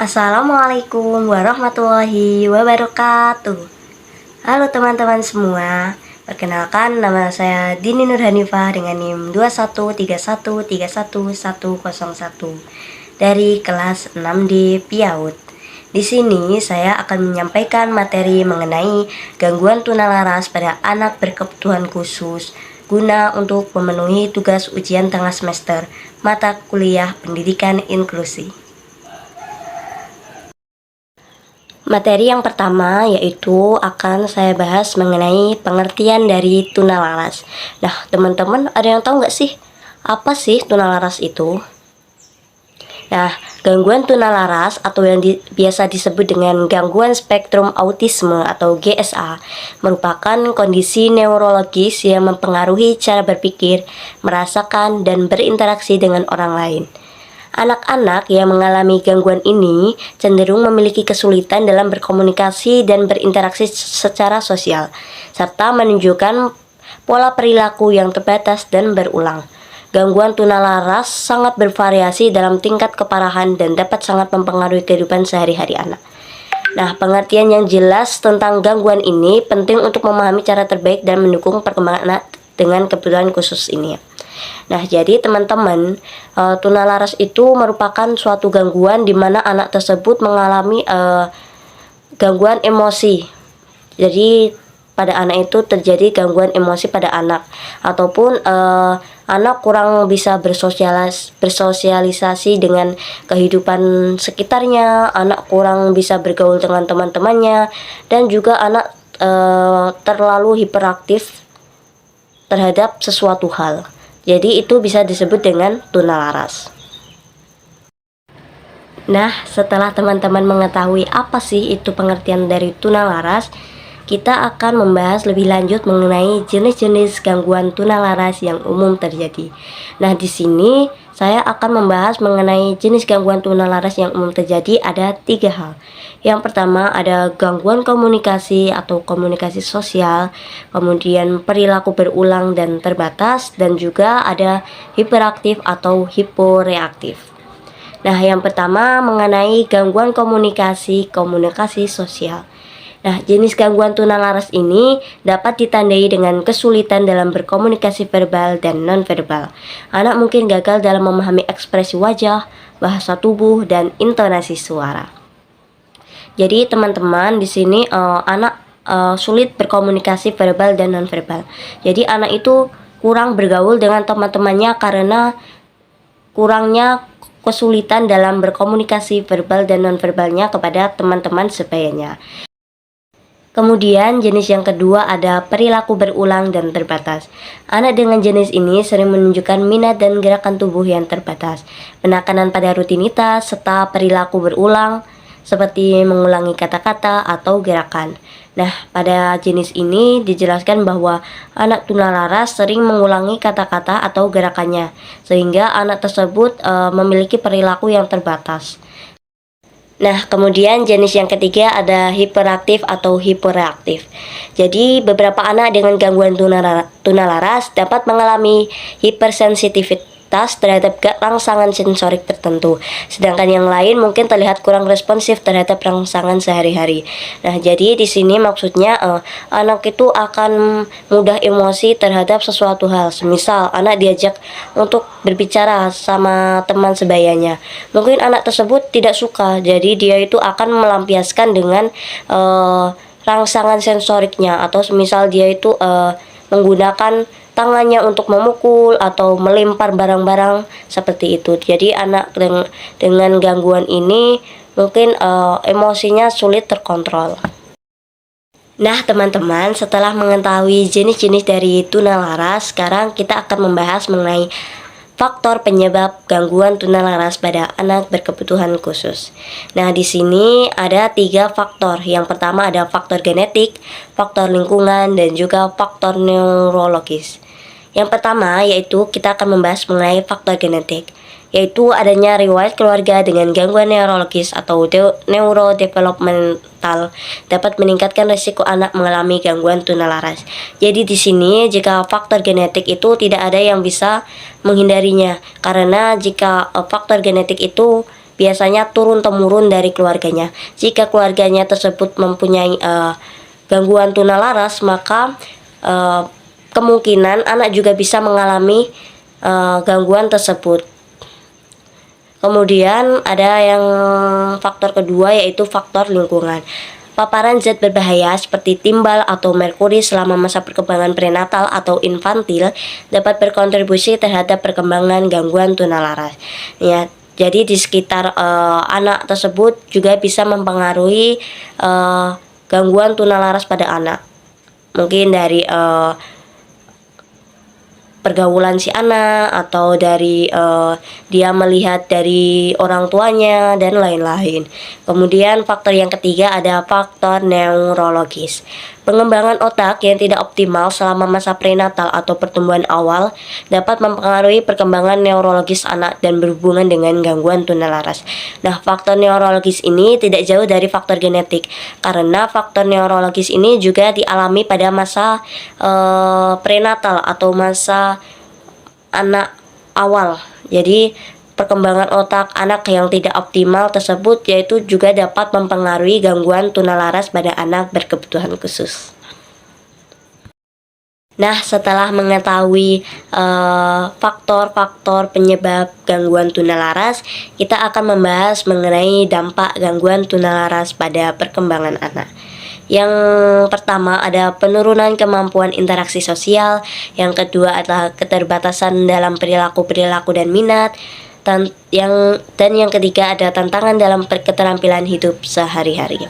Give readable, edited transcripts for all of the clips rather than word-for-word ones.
Assalamualaikum warahmatullahi wabarakatuh. Halo teman-teman semua, perkenalkan nama saya Dini Nurhanifah dengan NIM 213131101 dari kelas 6D PIAUD. Di sini saya akan menyampaikan materi mengenai gangguan tunalaras pada anak berkebutuhan khusus guna untuk memenuhi tugas ujian tengah semester mata kuliah pendidikan inklusi. Materi yang pertama yaitu akan saya bahas mengenai pengertian dari tunalaras. Nah, teman-teman ada yang tahu nggak sih apa sih tunalaras itu? Nah, gangguan tunalaras atau yang biasa disebut dengan gangguan spektrum autisme atau GSA merupakan kondisi neurologis yang mempengaruhi cara berpikir, merasakan, dan berinteraksi dengan orang lain. Anak-anak yang mengalami gangguan ini cenderung memiliki kesulitan dalam berkomunikasi dan berinteraksi secara sosial, serta menunjukkan pola perilaku yang terbatas dan berulang. Gangguan tunalaras sangat bervariasi dalam tingkat keparahan dan dapat sangat mempengaruhi kehidupan sehari-hari anak. Nah, pengertian yang jelas tentang gangguan ini penting untuk memahami cara terbaik dan mendukung perkembangan anak dengan kebutuhan khusus ini. Nah, jadi teman-teman, tunalaras itu merupakan suatu gangguan di mana anak tersebut mengalami gangguan emosi. Jadi pada anak itu terjadi gangguan emosi pada anak, ataupun anak kurang bisa bersosialisasi dengan kehidupan sekitarnya, anak kurang bisa bergaul dengan teman-temannya, dan juga anak terlalu hiperaktif terhadap sesuatu hal. Jadi itu bisa disebut dengan tunalaras. Nah, setelah teman-teman mengetahui apa sih itu pengertian dari tunalaras, kita akan membahas lebih lanjut mengenai jenis-jenis gangguan tunalaras yang umum terjadi. Nah, di sini saya akan membahas mengenai jenis gangguan tunalaras yang umum terjadi ada 3 hal. Yang pertama ada gangguan komunikasi atau komunikasi sosial, kemudian perilaku berulang dan terbatas, dan juga ada hiperaktif atau hiporeaktif. Nah, yang pertama mengenai gangguan komunikasi sosial. Nah, jenis gangguan tunalaras ini dapat ditandai dengan kesulitan dalam berkomunikasi verbal dan non-verbal. Anak mungkin gagal dalam memahami ekspresi wajah, bahasa tubuh, dan intonasi suara. Jadi teman-teman di sini anak sulit berkomunikasi verbal dan non-verbal. Jadi anak itu kurang bergaul dengan teman-temannya karena kurangnya kesulitan dalam berkomunikasi verbal dan non-verbalnya kepada teman-teman sebayanya. Kemudian jenis yang kedua ada perilaku berulang dan terbatas. Anak dengan jenis ini sering menunjukkan minat dan gerakan tubuh yang terbatas, penekanan pada rutinitas, serta perilaku berulang seperti mengulangi kata-kata atau gerakan. Nah, pada jenis ini dijelaskan bahwa anak tunalaras sering mengulangi kata-kata atau gerakannya, sehingga anak tersebut memiliki perilaku yang terbatas. Nah, kemudian jenis yang ketiga ada hiperaktif atau hiporeaktif. Jadi, beberapa anak dengan gangguan tunalaras dapat mengalami hipersensitivitas terhadap rangsangan sensorik tertentu, sedangkan yang lain mungkin terlihat kurang responsif terhadap rangsangan sehari-hari. Nah, jadi di sini maksudnya anak itu akan mudah emosi terhadap sesuatu hal. Semisal anak diajak untuk berbicara sama teman sebayanya, mungkin anak tersebut tidak suka, jadi dia itu akan melampiaskan dengan rangsangan sensoriknya, atau semisal dia itu menggunakan tangannya untuk memukul atau melempar barang-barang seperti itu. Jadi anak dengan gangguan ini mungkin emosinya sulit terkontrol. Nah, teman-teman, setelah mengetahui jenis-jenis dari tunalaras, sekarang kita akan membahas mengenai faktor penyebab gangguan tunalaras pada anak berkebutuhan khusus. Nah, di sini ada 3 faktor. Yang pertama ada faktor genetik, faktor lingkungan, dan juga faktor neurologis. Yang pertama yaitu kita akan membahas mengenai faktor genetik, yaitu adanya riwayat keluarga dengan gangguan neurologis atau neurodevelopmental dapat meningkatkan risiko anak mengalami gangguan tunalaras. Jadi di sini jika faktor genetik itu tidak ada yang bisa menghindarinya, karena jika faktor genetik itu biasanya turun-temurun dari keluarganya. Jika keluarganya tersebut mempunyai gangguan tunalaras, maka kemungkinan anak juga bisa mengalami gangguan tersebut. Kemudian ada yang faktor kedua, yaitu faktor lingkungan. Paparan zat berbahaya seperti timbal atau merkuri selama masa perkembangan prenatal atau infantil dapat berkontribusi terhadap perkembangan gangguan tunalaras. Ya, jadi di sekitar anak tersebut juga bisa mempengaruhi gangguan tunalaras pada anak. Mungkin dari pergaulan si anak, atau dari dia melihat dari orang tuanya dan lain-lain. Kemudian faktor yang ketiga ada faktor neurologis. Pengembangan otak yang tidak optimal selama masa prenatal atau pertumbuhan awal dapat mempengaruhi perkembangan neurologis anak dan berhubungan dengan gangguan tunalaras. Nah, faktor neurologis ini tidak jauh dari faktor genetik, karena faktor neurologis ini juga dialami pada masa prenatal atau masa anak awal. Jadi perkembangan otak anak yang tidak optimal tersebut yaitu juga dapat mempengaruhi gangguan tunalaras pada anak berkebutuhan khusus. Nah, setelah mengetahui faktor-faktor penyebab gangguan tunalaras, kita akan membahas mengenai dampak gangguan tunalaras pada perkembangan anak. Yang pertama ada penurunan kemampuan interaksi sosial, yang kedua adalah keterbatasan dalam perilaku-perilaku dan minat, dan yang ketiga ada tantangan dalam keterampilan hidup sehari-hari.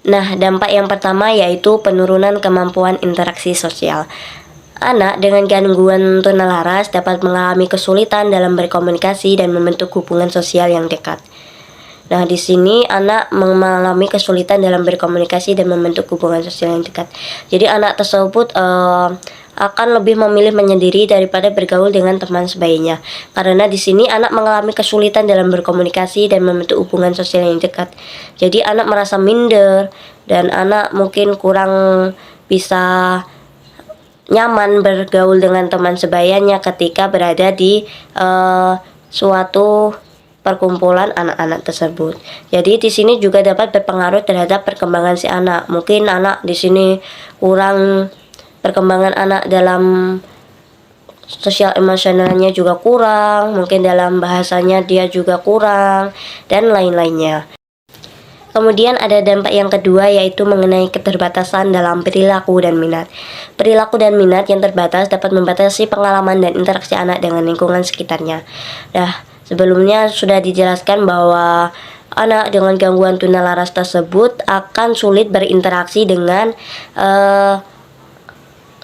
Nah, dampak yang pertama yaitu penurunan kemampuan interaksi sosial. Anak dengan gangguan tunalaras dapat mengalami kesulitan dalam berkomunikasi dan membentuk hubungan sosial yang dekat. Nah, di sini anak mengalami kesulitan dalam berkomunikasi dan membentuk hubungan sosial yang dekat. Jadi anak tersebut akan lebih memilih menyendiri daripada bergaul dengan teman sebayanya. Karena di sini anak mengalami kesulitan dalam berkomunikasi dan membentuk hubungan sosial yang dekat. Jadi anak merasa minder dan anak mungkin kurang bisa nyaman bergaul dengan teman sebayanya ketika berada di suatu perkumpulan anak-anak tersebut. Jadi di sini juga dapat berpengaruh terhadap perkembangan si anak. Mungkin anak di sini kurang, perkembangan anak dalam sosial emosionalnya juga kurang, mungkin dalam bahasanya dia juga kurang, dan lain-lainnya. Kemudian ada dampak yang kedua yaitu mengenai keterbatasan dalam perilaku dan minat. Perilaku dan minat yang terbatas dapat membatasi pengalaman dan interaksi anak dengan lingkungan sekitarnya. Nah, sebelumnya sudah dijelaskan bahwa anak dengan gangguan tunalaras tersebut akan sulit berinteraksi dengan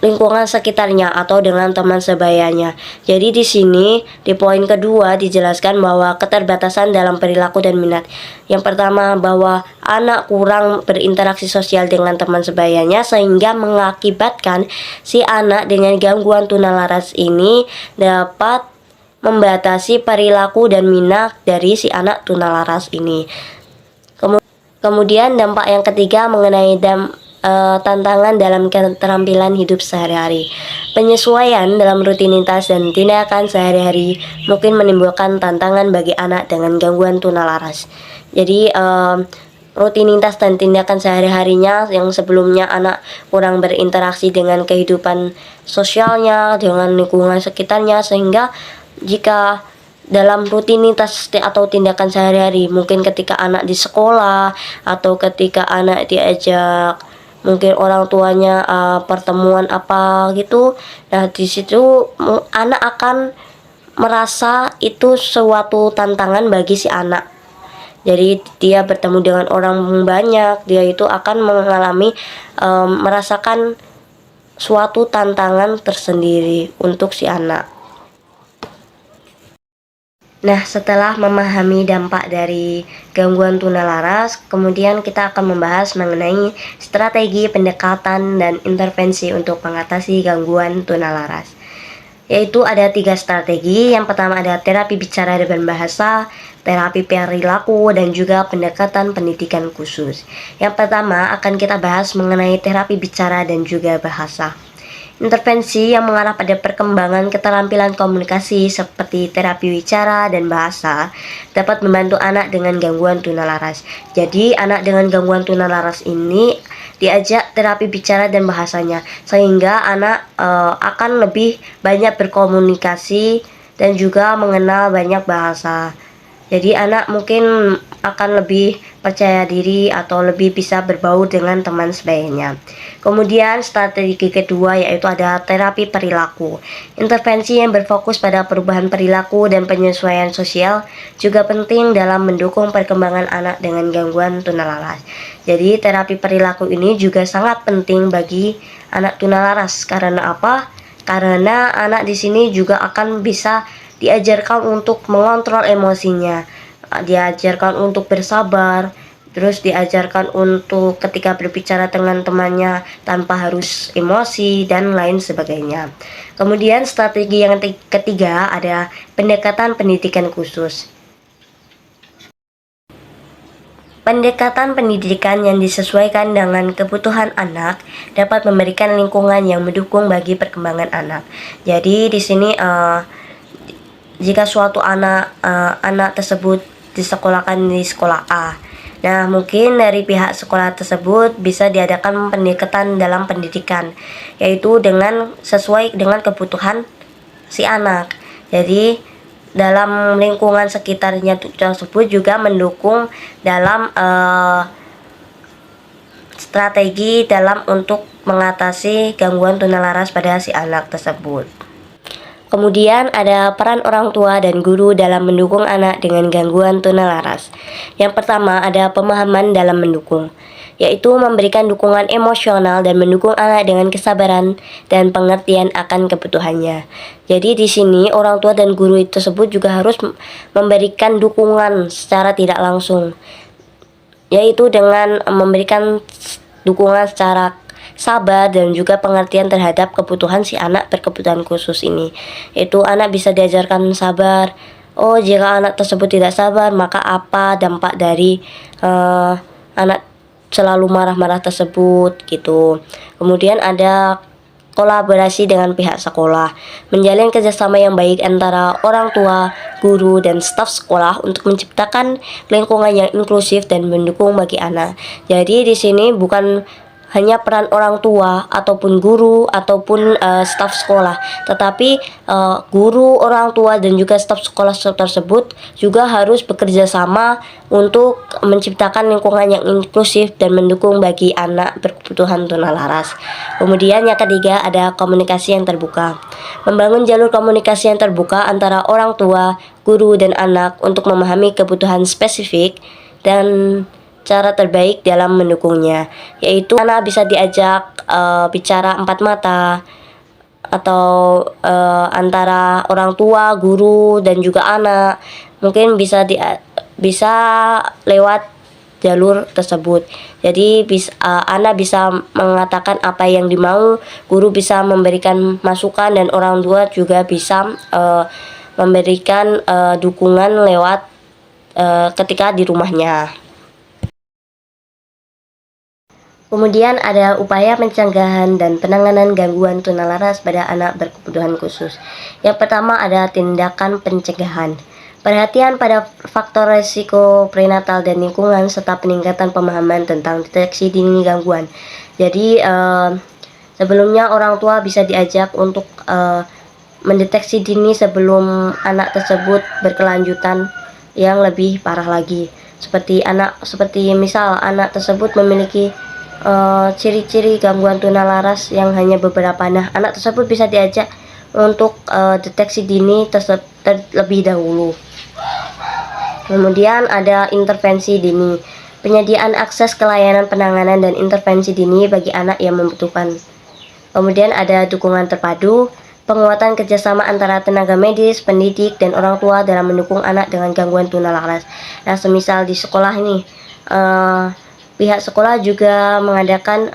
lingkungan sekitarnya atau dengan teman sebayanya. Jadi di sini di poin kedua dijelaskan bahwa keterbatasan dalam perilaku dan minat. Yang pertama bahwa anak kurang berinteraksi sosial dengan teman sebayanya sehingga mengakibatkan si anak dengan gangguan tunalaras ini dapat membatasi perilaku dan minat dari si anak tunalaras ini. Kemudian dampak yang ketiga mengenai tantangan dalam keterampilan hidup sehari-hari. Penyesuaian dalam rutinitas dan tindakan sehari-hari mungkin menimbulkan tantangan bagi anak dengan gangguan tunalaras. Jadi rutinitas dan tindakan sehari-harinya yang sebelumnya anak kurang berinteraksi dengan kehidupan sosialnya, dengan lingkungan sekitarnya, sehingga jika dalam rutinitas atau tindakan sehari-hari, mungkin ketika anak di sekolah atau ketika anak diajak mungkin orang tuanya pertemuan apa gitu, nah di situ anak akan merasa itu suatu tantangan bagi si anak. Jadi dia bertemu dengan orang banyak, dia itu akan mengalami merasakan suatu tantangan tersendiri untuk si anak. Nah, setelah memahami dampak dari gangguan tunalaras, kemudian kita akan membahas mengenai strategi pendekatan dan intervensi untuk mengatasi gangguan tunalaras. Yaitu ada 3 strategi. Yang pertama ada terapi bicara dan bahasa, terapi perilaku, dan juga pendekatan pendidikan khusus. Yang pertama akan kita bahas mengenai terapi bicara dan juga bahasa. Intervensi yang mengarah pada perkembangan keterampilan komunikasi seperti terapi wicara dan bahasa dapat membantu anak dengan gangguan tunalaras. Jadi, anak dengan gangguan tunalaras ini diajak terapi bicara dan bahasanya, sehingga anak akan lebih banyak berkomunikasi dan juga mengenal banyak bahasa. Jadi anak mungkin akan lebih percaya diri atau lebih bisa berbaur dengan teman sebayanya. Kemudian strategi kedua yaitu ada terapi perilaku. Intervensi yang berfokus pada perubahan perilaku dan penyesuaian sosial juga penting dalam mendukung perkembangan anak dengan gangguan tunalaras. Jadi terapi perilaku ini juga sangat penting bagi anak tunalaras. Karena apa? Karena anak di sini juga akan bisa diajarkan untuk mengontrol emosinya, diajarkan untuk bersabar, terus diajarkan untuk ketika berbicara dengan temannya tanpa harus emosi dan lain sebagainya. Kemudian strategi yang ketiga ada pendekatan pendidikan khusus. Pendekatan pendidikan yang disesuaikan dengan kebutuhan anak dapat memberikan lingkungan yang mendukung bagi perkembangan anak. Jadi di sini jika suatu anak tersebut disekolahkan di sekolah A, nah mungkin dari pihak sekolah tersebut bisa diadakan pendekatan dalam pendidikan, yaitu dengan sesuai dengan kebutuhan si anak. Jadi dalam lingkungan sekitarnya tersebut juga mendukung dalam strategi dalam untuk mengatasi gangguan tunalaras pada si anak tersebut. Kemudian ada peran orang tua dan guru dalam mendukung anak dengan gangguan tunalaras. Yang pertama ada pemahaman dalam mendukung, yaitu memberikan dukungan emosional dan mendukung anak dengan kesabaran dan pengertian akan kebutuhannya. Jadi di sini orang tua dan guru tersebut juga harus memberikan dukungan secara tidak langsung, yaitu dengan memberikan dukungan secara sabar dan juga pengertian terhadap kebutuhan si anak berkebutuhan khusus ini. Itu anak bisa diajarkan sabar. Oh, jika anak tersebut tidak sabar, maka apa dampak dari anak selalu marah-marah tersebut gitu. Kemudian ada kolaborasi dengan pihak sekolah, menjalin kerjasama yang baik antara orang tua, guru, dan staf sekolah untuk menciptakan lingkungan yang inklusif dan mendukung bagi anak. Jadi di sini bukan hanya peran orang tua ataupun guru ataupun staf sekolah, tetapi guru, orang tua dan juga staf sekolah tersebut juga harus bekerja sama untuk menciptakan lingkungan yang inklusif dan mendukung bagi anak berkebutuhan tunalaras. Kemudian yang ketiga ada komunikasi yang terbuka. Membangun jalur komunikasi yang terbuka antara orang tua, guru dan anak untuk memahami kebutuhan spesifik dan cara terbaik dalam mendukungnya, yaitu anak bisa diajak bicara empat mata atau antara orang tua, guru dan juga anak. Mungkin bisa lewat jalur tersebut. Jadi anak bisa mengatakan apa yang dimau, guru bisa memberikan masukan dan orang tua juga bisa memberikan dukungan lewat ketika di rumahnya. Kemudian ada upaya pencegahan dan penanganan gangguan tunalaras pada anak berkebutuhan khusus. Yang pertama ada tindakan pencegahan. Perhatian pada faktor resiko prenatal dan lingkungan serta peningkatan pemahaman tentang deteksi dini gangguan. Jadi sebelumnya orang tua bisa diajak untuk mendeteksi dini sebelum anak tersebut berkelanjutan yang lebih parah lagi. Seperti misal anak tersebut memiliki ciri-ciri gangguan tunalaras yang hanya beberapa. Nah, anak tersebut bisa diajak untuk deteksi dini terlebih dahulu. Kemudian ada intervensi dini, penyediaan akses ke layanan penanganan dan intervensi dini bagi anak yang membutuhkan. Kemudian ada dukungan terpadu, penguatan kerjasama antara tenaga medis, pendidik, dan orang tua dalam mendukung anak dengan gangguan tunalaras. Nah, semisal di sekolah ini pihak sekolah juga mengadakan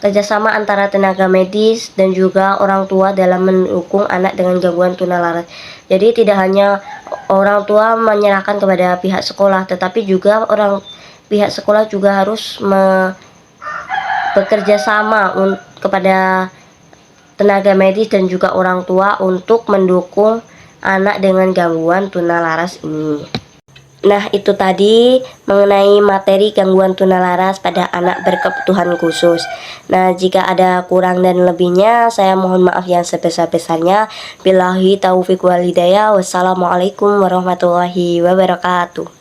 kerjasama antara tenaga medis dan juga orang tua dalam mendukung anak dengan gangguan tunalaras. Jadi tidak hanya orang tua menyerahkan kepada pihak sekolah, tetapi juga pihak sekolah juga harus bekerja sama kepada tenaga medis dan juga orang tua untuk mendukung anak dengan gangguan tunalaras ini. Nah, itu tadi mengenai materi gangguan tunalaras pada anak berkebutuhan khusus. Nah, jika ada kurang dan lebihnya, saya mohon maaf yang sebesar-besarnya. Billahi taufiq wal hidayah. Wassalamualaikum warahmatullahi wabarakatuh.